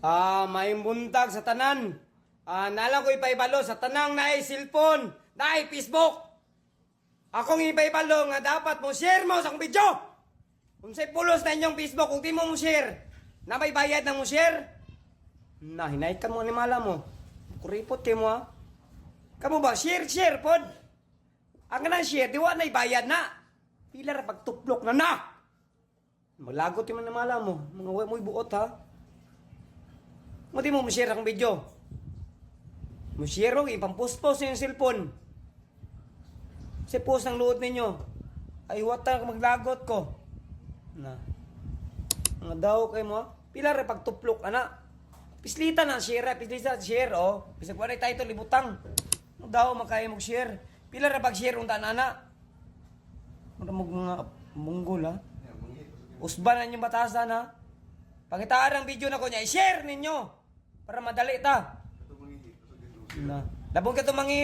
May buntag sa tanan. Nalang ko ipaibalo sa tanang naay cellphone, naay Facebook. Akong ipaibalo nga dapat mo share mo sa akong video. Kung sa'y pulos na inyong Facebook, kung di mo share, na may bayad na mo share, na hinahit ka mo animala mo. Kuripot kayo mo ha. Kamu ba, share pod. Ang ganang share, diwa na ibayad na. Pila ra pagtuplok na. Maglagot yung animala mo. Mga huwag mo ibuot ha. Mati mo share akong video. Mo share mo, ipampost-post yung cellphone. Kasi post ng luod ninyo. Ay, wata maglagot ko. Na. Mga daw kayo mo, pila rin pagtuplok, ana. Pislita na, share, oh. Bisag pa rin title, libutang. Mga daw, makaya mag-share. Pila rin pag-share, unta na, ana. Mga munggol, ha. Usbanan yung batasan, ha. Pakitaan ang video na ko niya, i-share ninyo. Para madali ta. Na. Labong ka ito mangihi.